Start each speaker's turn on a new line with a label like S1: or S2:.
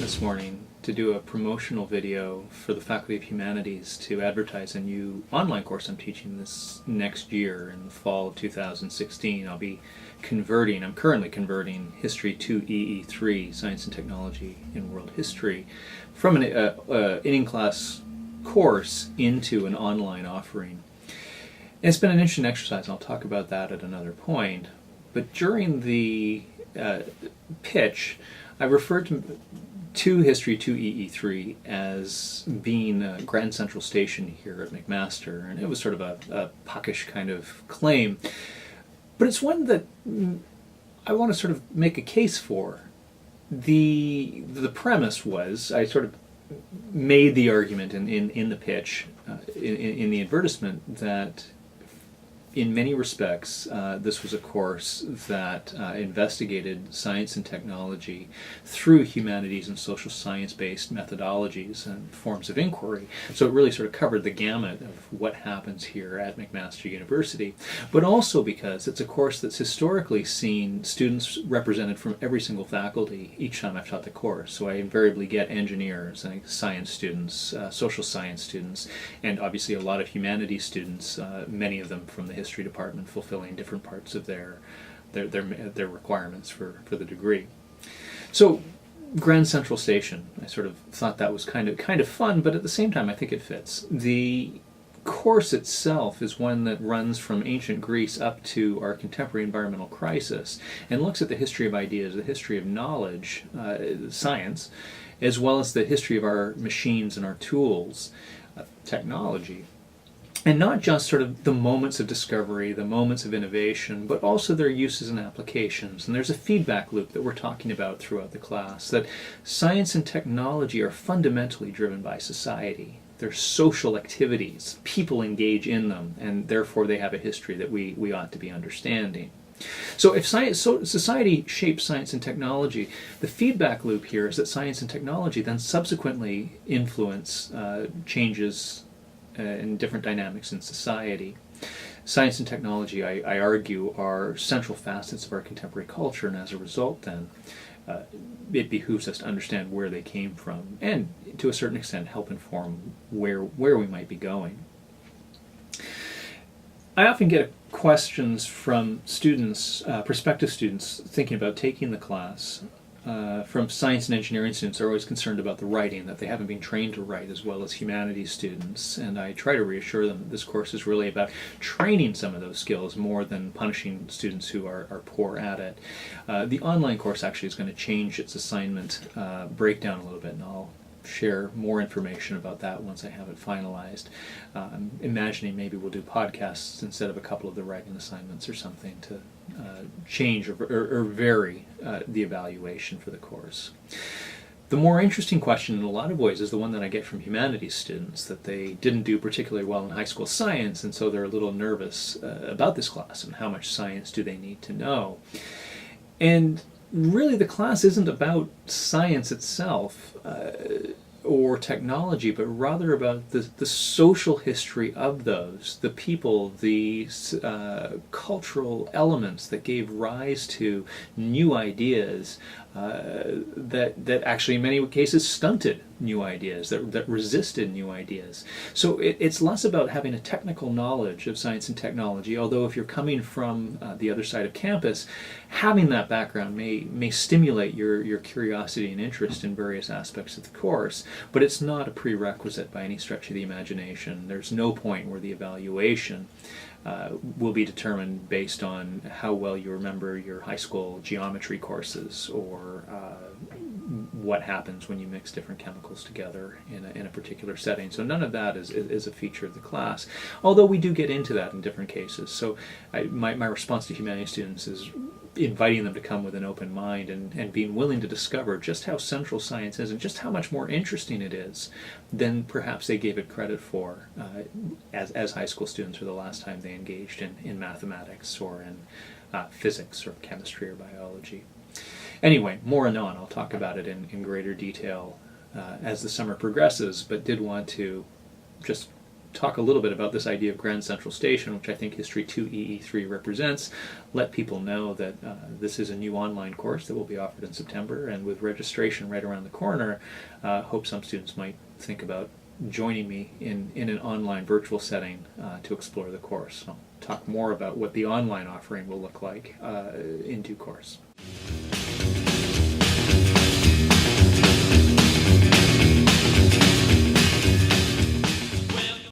S1: this morning to do a promotional video for the Faculty of Humanities to advertise a new online course I'm teaching this next year in the fall of 2016. I'm currently converting History 2 EE3, Science and Technology in World History, from an in-class course into an online offering. And it's been an interesting exercise, and I'll talk about that at another point. But during the pitch, I referred to History 2 EE3 as being Grand Central Station here at McMaster, and it was sort of a puckish kind of claim. But it's one that I want to sort of make a case for. The premise was, I sort of made the argument in the pitch, in the advertisement, that in many respects, this was a course that investigated science and technology through humanities and social science-based methodologies and forms of inquiry. So it really sort of covered the gamut of what happens here at McMaster University, but also because it's a course that's historically seen students represented from every single faculty each time I've taught the course. So I invariably get engineers, and science students, social science students, and obviously a lot of humanities students, many of them from the history department, fulfilling different parts of their requirements for the degree. So Grand Central Station, I sort of thought that was kind of fun, but at the same time I think it fits. The course itself is one that runs from ancient Greece up to our contemporary environmental crisis and looks at the history of ideas, the history of knowledge, science, as well as the history of our machines and our tools, technology. And not just sort of the moments of discovery, the moments of innovation, but also their uses and applications. And there's a feedback loop that we're talking about throughout the class, that science and technology are fundamentally driven by society. They're social activities. People engage in them, and therefore they have a history that we ought to be understanding. So if society shapes science and technology, the feedback loop here is that science and technology then subsequently influence changes and different dynamics in society. Science and technology, I argue, are central facets of our contemporary culture, and as a result then, it behooves us to understand where they came from, and to a certain extent help inform where we might be going. I often get questions from students, prospective students, thinking about taking the class. From science and engineering students are always concerned about the writing, that they haven't been trained to write as well as humanities students, and I try to reassure them that this course is really about training some of those skills more than punishing students who are poor at it. The online course actually is going to change its assignment breakdown a little bit, and I'll share more information about that once I have it finalized. I'm imagining maybe we'll do podcasts instead of a couple of the writing assignments or something to change or vary the evaluation for the course. The more interesting question in a lot of ways is the one that I get from humanities students, that they didn't do particularly well in high school science, and so they're a little nervous about this class and how much science do they need to know. And really the class isn't about science itself or technology, but rather about the social history of those, the people, the cultural elements that gave rise to new ideas that actually in many cases stunted new ideas, that resisted new ideas. So it's less about having a technical knowledge of science and technology, although if you're coming from the other side of campus, having that background may stimulate your curiosity and interest in various aspects of the course, but it's not a prerequisite by any stretch of the imagination. There's no point where the evaluation will be determined based on how well you remember your high school geometry courses or what happens when you mix different chemicals together in a particular setting. So none of that is a feature of the class, although we do get into that in different cases. So my response to humanities students is inviting them to come with an open mind and being willing to discover just how central science is and just how much more interesting it is than perhaps they gave it credit for as high school students or the last time they engaged in mathematics or in physics or chemistry or biology. Anyway, more anon. I'll talk about it in greater detail as the summer progresses, but did want to just talk a little bit about this idea of Grand Central Station, which I think History 2 EE3 represents, let people know that this is a new online course that will be offered in September, and with registration right around the corner, hope some students might think about joining me in an online virtual setting to explore the course. I'll talk more about what the online offering will look like in due course.